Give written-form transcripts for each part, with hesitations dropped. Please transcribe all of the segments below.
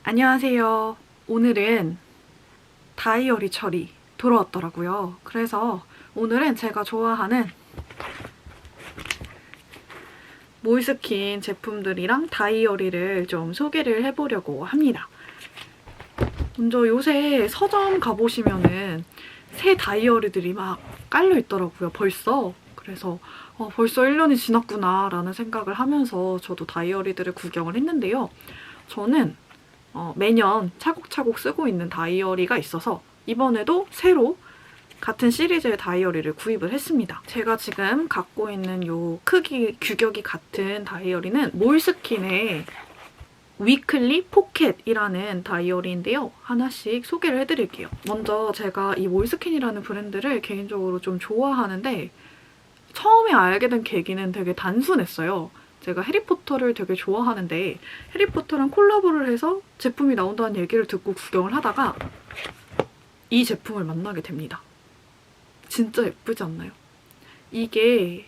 안녕하세요. 오늘은 다이어리 철이 돌아왔더라고요. 그래서 오늘은 제가 좋아하는 몰스킨 제품들이랑 다이어리를 좀 소개를 해보려고 합니다. 먼저 요새 서점 가보시면은 새 다이어리들이 막 깔려있더라고요. 벌써. 그래서 벌써 1년이 지났구나 라는 생각을 하면서 저도 다이어리들을 구경을 했는데요. 저는 매년 차곡차곡 쓰고 있는 다이어리가 있어서 이번에도 새로 같은 시리즈의 다이어리를 구입을 했습니다. 제가 지금 갖고 있는 요 크기, 규격이 같은 다이어리는 몰스킨의 위클리 포켓이라는 다이어리인데요. 하나씩 소개를 해드릴게요. 먼저 제가 이 몰스킨이라는 브랜드를 개인적으로 좀 좋아하는데 처음에 알게 된 계기는 되게 단순했어요. 제가 해리포터를 되게 좋아하는데 해리포터랑 콜라보를 해서 제품이 나온다는 얘기를 듣고 구경을 하다가 이 제품을 만나게 됩니다. 진짜 예쁘지 않나요? 이게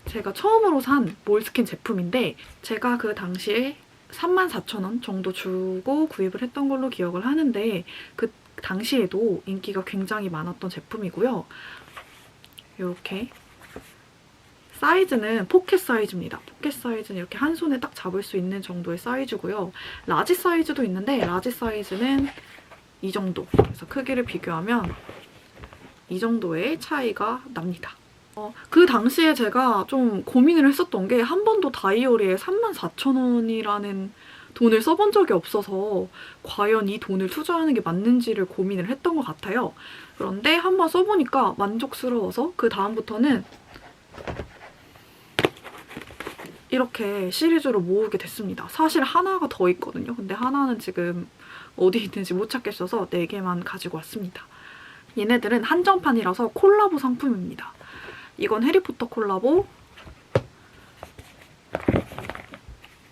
제가 처음으로 산 몰스킨 제품인데 제가 그 당시에 34,000원 정도 주고 구입을 했던 걸로 기억을 하는데 그 당시에도 인기가 굉장히 많았던 제품이고요. 이렇게 사이즈는 포켓 사이즈입니다. 포켓 사이즈는 이렇게 한 손에 딱 잡을 수 있는 정도의 사이즈고요. 라지 사이즈도 있는데 라지 사이즈는 이 정도. 그래서 크기를 비교하면 이 정도의 차이가 납니다. 그 당시에 제가 좀 고민을 했었던 게 한 번도 다이어리에 34,000원이라는 돈을 써본 적이 없어서 과연 이 돈을 투자하는 게 맞는지를 고민을 했던 것 같아요. 그런데 한번 써보니까 만족스러워서 그 다음부터는 이렇게 시리즈로 모으게 됐습니다. 사실 하나가 더 있거든요. 근데 하나는 지금 어디 있는지 못 찾겠어서 4개만 가지고 왔습니다. 얘네들은 한정판이라서 콜라보 상품입니다. 이건 해리포터 콜라보,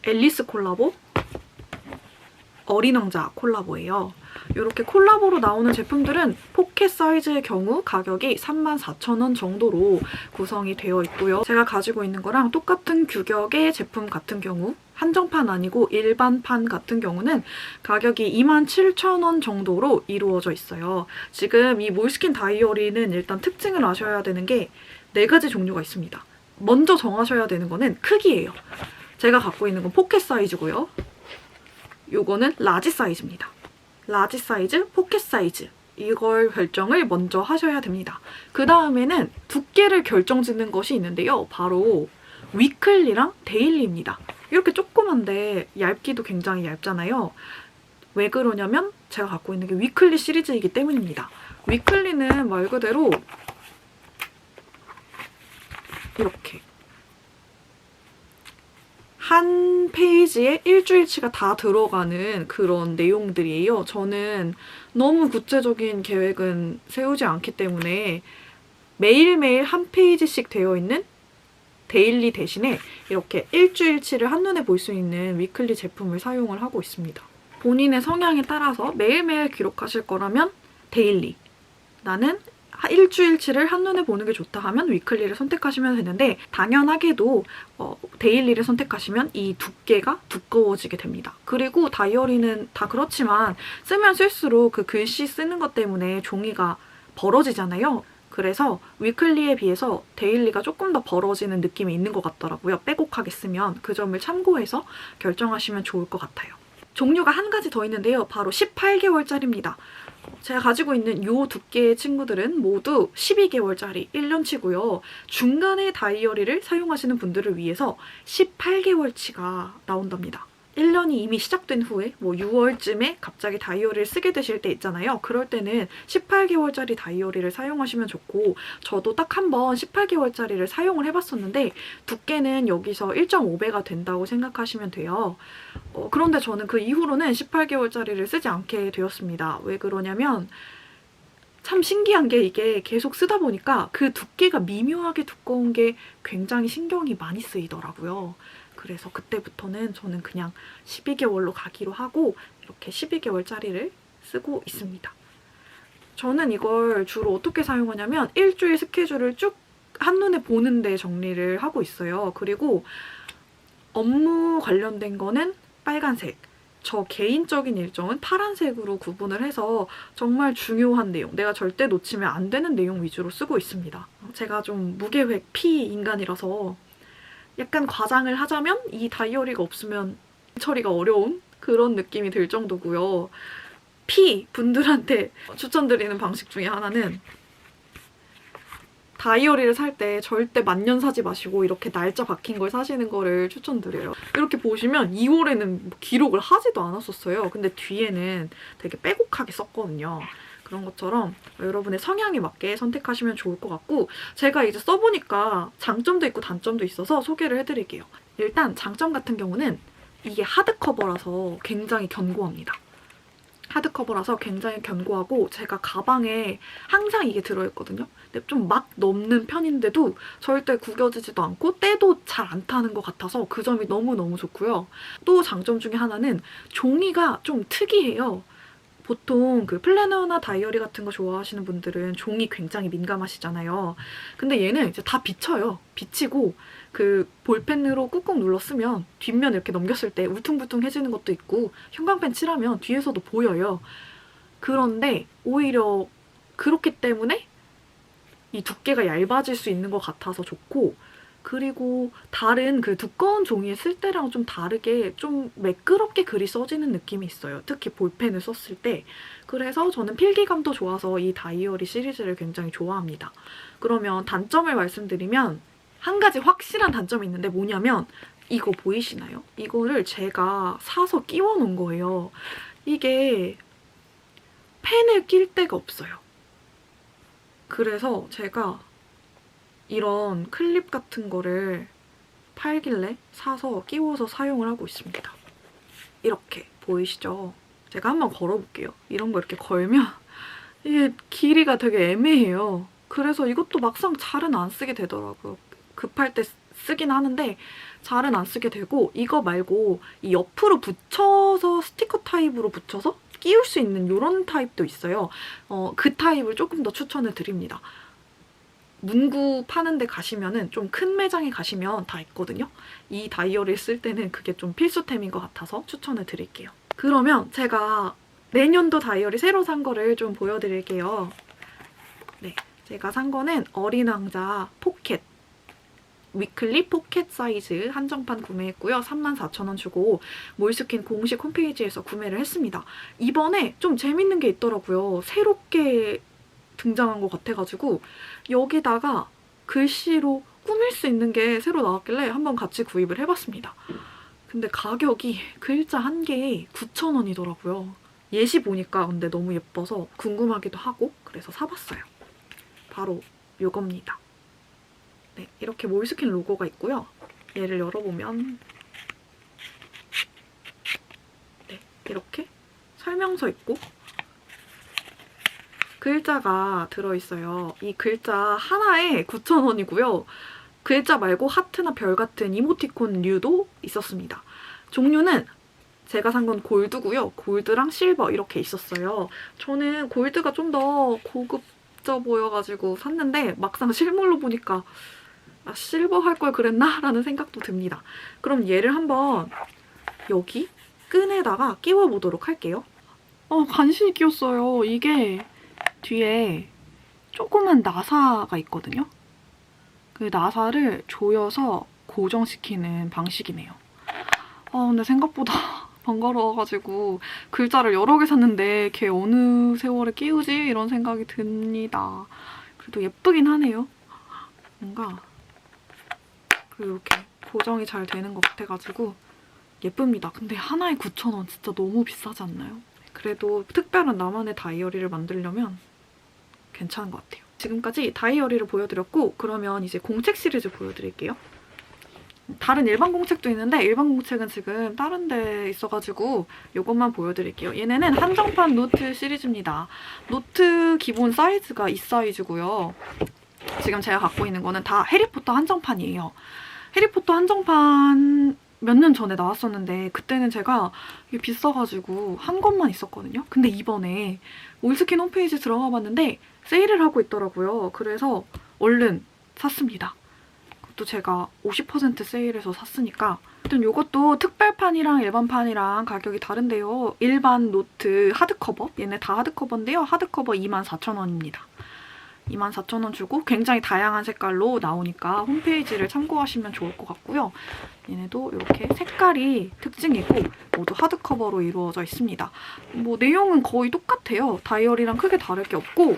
앨리스 콜라보, 어린 왕자 콜라보예요. 이렇게 콜라보로 나오는 제품들은 포켓 사이즈의 경우 가격이 34,000원 정도로 구성이 되어 있고요. 제가 가지고 있는 거랑 똑같은 규격의 제품 같은 경우 한정판 아니고 일반판 같은 경우는 가격이 27,000원 정도로 이루어져 있어요. 지금 이 몰스킨 다이어리는 일단 특징을 아셔야 되는 게 4가지 종류가 있습니다. 먼저 정하셔야 되는 거는 크기예요. 제가 갖고 있는 건 포켓 사이즈고요. 요거는 라지 사이즈입니다. 라지 사이즈, 포켓 사이즈 이걸 결정을 먼저 하셔야 됩니다. 그 다음에는 두께를 결정짓는 것이 있는데요. 바로 위클리랑 데일리입니다. 이렇게 조그만데 얇기도 굉장히 얇잖아요. 왜 그러냐면 제가 갖고 있는 게 위클리 시리즈이기 때문입니다. 위클리는 말 그대로 이렇게 한 페이지에 일주일치가 다 들어가는 그런 내용들이에요. 저는 너무 구체적인 계획은 세우지 않기 때문에 매일매일 한 페이지씩 되어 있는 데일리 대신에 이렇게 일주일치를 한눈에 볼 수 있는 위클리 제품을 사용을 하고 있습니다. 본인의 성향에 따라서 매일매일 기록하실 거라면 데일리, 나는 일주일치를 한눈에 보는 게 좋다 하면 위클리를 선택하시면 되는데 당연하게도 데일리를 선택하시면 이 두께가 두꺼워지게 됩니다. 그리고 다이어리는 다 그렇지만 쓰면 쓸수록 그 글씨 쓰는 것 때문에 종이가 벌어지잖아요. 그래서 위클리에 비해서 데일리가 조금 더 벌어지는 느낌이 있는 것 같더라고요. 빼곡하게 쓰면 그 점을 참고해서 결정하시면 좋을 것 같아요. 종류가 한 가지 더 있는데요. 바로 18개월짜리입니다. 제가 가지고 있는 이 두께의 친구들은 모두 12개월짜리 1년치고요. 중간에 다이어리를 사용하시는 분들을 위해서 18개월치가 나온답니다. 1년이 이미 시작된 후에 뭐 6월쯤에 갑자기 다이어리를 쓰게 되실 때 있잖아요. 그럴 때는 18개월짜리 다이어리를 사용하시면 좋고 저도 딱 한 번 18개월짜리를 사용을 해봤었는데 두께는 여기서 1.5배가 된다고 생각하시면 돼요. 그런데 저는 그 이후로는 18개월짜리를 쓰지 않게 되었습니다. 왜 그러냐면 참 신기한 게 이게 계속 쓰다 보니까 그 두께가 미묘하게 두꺼운 게 굉장히 신경이 많이 쓰이더라고요. 그래서 그때부터는 저는 그냥 12개월로 가기로 하고 이렇게 12개월짜리를 쓰고 있습니다. 저는 이걸 주로 어떻게 사용하냐면 일주일 스케줄을 쭉 한눈에 보는데 정리를 하고 있어요. 그리고 업무 관련된 거는 빨간색, 저 개인적인 일정은 파란색으로 구분을 해서 정말 중요한 내용, 내가 절대 놓치면 안 되는 내용 위주로 쓰고 있습니다. 제가 좀 무계획 피 인간이라서 약간 과장을 하자면 이 다이어리가 없으면 처리가 어려운 그런 느낌이 들 정도고요. 피 분들한테 추천드리는 방식 중에 하나는 다이어리를 살 때 절대 만년 사지 마시고 이렇게 날짜 박힌 걸 사시는 거를 추천드려요. 이렇게 보시면 2월에는 기록을 하지도 않았었어요. 근데 뒤에는 되게 빼곡하게 썼거든요. 그런 것처럼 여러분의 성향에 맞게 선택하시면 좋을 것 같고, 제가 이제 써보니까 장점도 있고 단점도 있어서 소개를 해드릴게요. 일단 장점 같은 경우는 이게 하드커버라서 굉장히 견고합니다. 하드커버라서 굉장히 견고하고 제가 가방에 항상 이게 들어있거든요. 근데 좀 막 넘는 편인데도 절대 구겨지지도 않고 때도 잘 안 타는 것 같아서 그 점이 너무너무 좋고요. 또 장점 중에 하나는 종이가 좀 특이해요. 보통 그 플래너나 다이어리 같은 거 좋아하시는 분들은 종이 굉장히 민감하시잖아요. 근데 얘는 이제 다 비쳐요. 비치고 그 볼펜으로 꾹꾹 눌러 쓰면 뒷면 이렇게 넘겼을 때 울퉁불퉁해지는 것도 있고 형광펜 칠하면 뒤에서도 보여요. 그런데 오히려 그렇기 때문에 이 두께가 얇아질 수 있는 것 같아서 좋고, 그리고 다른 그 두꺼운 종이에 쓸 때랑 좀 다르게 좀 매끄럽게 글이 써지는 느낌이 있어요. 특히 볼펜을 썼을 때. 그래서 저는 필기감도 좋아서 이 다이어리 시리즈를 굉장히 좋아합니다. 그러면 단점을 말씀드리면 한 가지 확실한 단점이 있는데 뭐냐면 이거 보이시나요? 이거를 제가 사서 끼워 놓은 거예요. 이게 펜을 낄 데가 없어요. 그래서 제가 이런 클립 같은 거를 팔길래 사서 끼워서 사용을 하고 있습니다. 이렇게 보이시죠? 제가 한번 걸어볼게요. 이런 거 이렇게 걸면 이게 길이가 되게 애매해요. 그래서 이것도 막상 잘은 안 쓰게 되더라고요. 급할 때 쓰긴 하는데 잘은 안 쓰게 되고, 이거 말고 이 옆으로 붙여서 스티커 타입으로 붙여서 끼울 수 있는 이런 타입도 있어요. 그 타입을 조금 더 추천을 드립니다. 문구 파는 데 가시면은 좀 큰 매장에 가시면 다 있거든요. 이 다이어리를 쓸 때는 그게 좀 필수템인 것 같아서 추천을 드릴게요. 그러면 제가 내년도 다이어리 새로 산 거를 좀 보여드릴게요. 네, 제가 산 거는 어린 왕자 포켓 위클리 포켓 사이즈 한정판 구매했고요. 34,000원 주고 몰스킨 공식 홈페이지에서 구매를 했습니다. 이번에 좀 재밌는 게 있더라고요. 새롭게 등장한 것 같아가지고 여기다가 글씨로 꾸밀 수 있는 게 새로 나왔길래 한번 같이 구입을 해봤습니다. 근데 가격이 글자 한 개에 9,000원이더라고요. 예시 보니까 근데 너무 예뻐서 궁금하기도 하고 그래서 사봤어요. 바로 이겁니다. 네, 이렇게 몰스킨 로고가 있고요. 얘를 열어보면 네, 이렇게 설명서 있고 글자가 들어있어요. 이 글자 하나에 9,000원이고요. 글자 말고 하트나 별 같은 이모티콘류도 있었습니다. 종류는 제가 산 건 골드고요. 골드랑 실버 이렇게 있었어요. 저는 골드가 좀 더 고급져 보여가지고 샀는데 막상 실물로 보니까 아, 실버 할 걸 그랬나? 라는 생각도 듭니다. 그럼 얘를 한번 여기 끈에다가 끼워보도록 할게요. 간신히 끼웠어요. 이게 뒤에 조그만 나사가 있거든요. 그 나사를 조여서 고정시키는 방식이네요. 근데 생각보다 번거로워가지고 글자를 여러 개 샀는데 걔 어느 세월에 끼우지? 이런 생각이 듭니다. 그래도 예쁘긴 하네요. 뭔가 이렇게 고정이 잘 되는 것 같아가지고 예쁩니다. 근데 하나에 9,000원 진짜 너무 비싸지 않나요? 그래도 특별한 나만의 다이어리를 만들려면 괜찮은 것 같아요. 지금까지 다이어리를 보여드렸고 그러면 이제 공책 시리즈 보여드릴게요. 다른 일반 공책도 있는데 일반 공책은 지금 다른 데 있어가지고 이것만 보여드릴게요. 얘네는 한정판 노트 시리즈입니다. 노트 기본 사이즈가 이 사이즈고요. 지금 제가 갖고 있는 거는 다 해리포터 한정판이에요. 해리포터 한정판 몇 년 전에 나왔었는데 그때는 제가 이게 비싸가지고 한 권만 있었거든요. 근데 이번에 몰스킨 홈페이지 들어가 봤는데 세일을 하고 있더라고요. 그래서 얼른 샀습니다. 그것도 제가 50% 세일해서 샀으니까 하여튼 이것도 특별판이랑 일반판이랑 가격이 다른데요. 일반 노트 하드커버, 얘네 다 하드커버인데요. 하드커버 24,000원입니다. 24,000원 주고 굉장히 다양한 색깔로 나오니까 홈페이지를 참고하시면 좋을 것 같고요. 얘네도 이렇게 색깔이 특징이고 모두 하드커버로 이루어져 있습니다. 뭐 내용은 거의 똑같아요. 다이어리랑 크게 다를 게 없고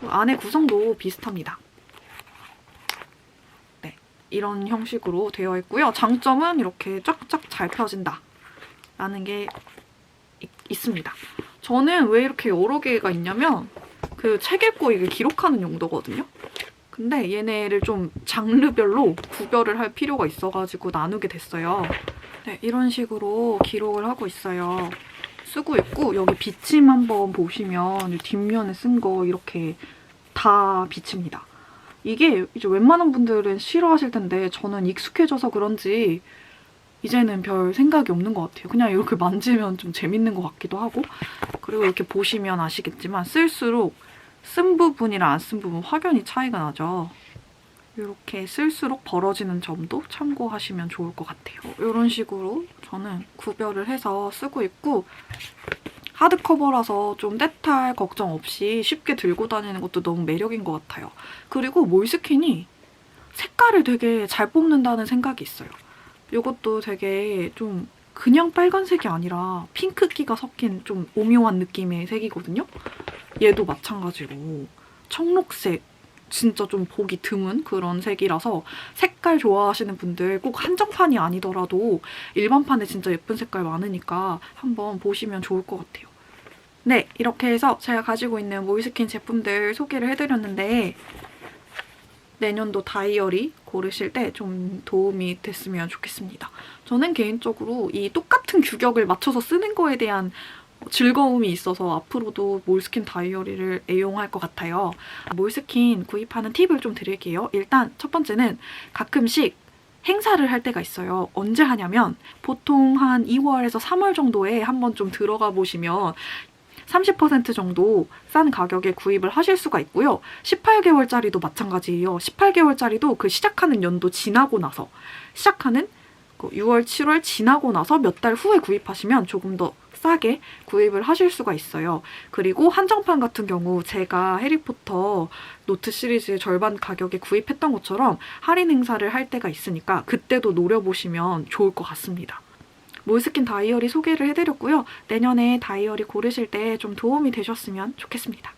안에 구성도 비슷합니다. 네, 이런 형식으로 되어 있고요. 장점은 이렇게 쫙쫙 잘 펴진다 라는 게 있습니다. 저는 왜 이렇게 여러 개가 있냐면 그 책 읽고 이게 기록하는 용도거든요. 근데 얘네를 좀 장르별로 구별을 할 필요가 있어가지고 나누게 됐어요. 네, 이런 식으로 기록을 하고 있어요. 쓰고 있고 여기 비침 한번 보시면 뒷면에 쓴 거 이렇게 다 비칩니다. 이게 이제 웬만한 분들은 싫어하실 텐데 저는 익숙해져서 그런지 이제는 별 생각이 없는 것 같아요. 그냥 이렇게 만지면 좀 재밌는 것 같기도 하고 그리고 이렇게 보시면 아시겠지만 쓸수록 쓴 부분이랑 안 쓴 부분 확연히 차이가 나죠. 이렇게 쓸수록 벌어지는 점도 참고하시면 좋을 것 같아요. 이런 식으로 저는 구별을 해서 쓰고 있고 하드커버라서 좀 때탈 걱정 없이 쉽게 들고 다니는 것도 너무 매력인 것 같아요. 그리고 몰스킨이 색깔을 되게 잘 뽑는다는 생각이 있어요. 이것도 되게 좀 그냥 빨간색이 아니라 핑크기가 섞인 좀 오묘한 느낌의 색이거든요. 얘도 마찬가지로 청록색, 진짜 좀 보기 드문 그런 색이라서 색깔 좋아하시는 분들 꼭 한정판이 아니더라도 일반판에 진짜 예쁜 색깔 많으니까 한번 보시면 좋을 것 같아요. 네, 이렇게 해서 제가 가지고 있는 몰스킨 제품들 소개를 해드렸는데 내년도 다이어리 고르실 때 좀 도움이 됐으면 좋겠습니다. 저는 개인적으로 이 똑같은 규격을 맞춰서 쓰는 거에 대한 즐거움이 있어서 앞으로도 몰스킨 다이어리를 애용할 것 같아요. 몰스킨 구입하는 팁을 좀 드릴게요. 일단 첫 번째는 가끔씩 행사를 할 때가 있어요. 언제 하냐면 보통 한 2월에서 3월 정도에 한번 좀 들어가 보시면 30% 정도 싼 가격에 구입을 하실 수가 있고요. 18개월짜리도 마찬가지예요. 18개월짜리도 그 시작하는 연도 지나고 나서 시작하는 6월, 7월 지나고 나서 몇 달 후에 구입하시면 조금 더 싸게 구입을 하실 수가 있어요. 그리고 한정판 같은 경우 제가 해리포터 노트 시리즈의 절반 가격에 구입했던 것처럼 할인 행사를 할 때가 있으니까 그때도 노려보시면 좋을 것 같습니다. 몰스킨 다이어리 소개를 해드렸고요. 내년에 다이어리 고르실 때 좀 도움이 되셨으면 좋겠습니다.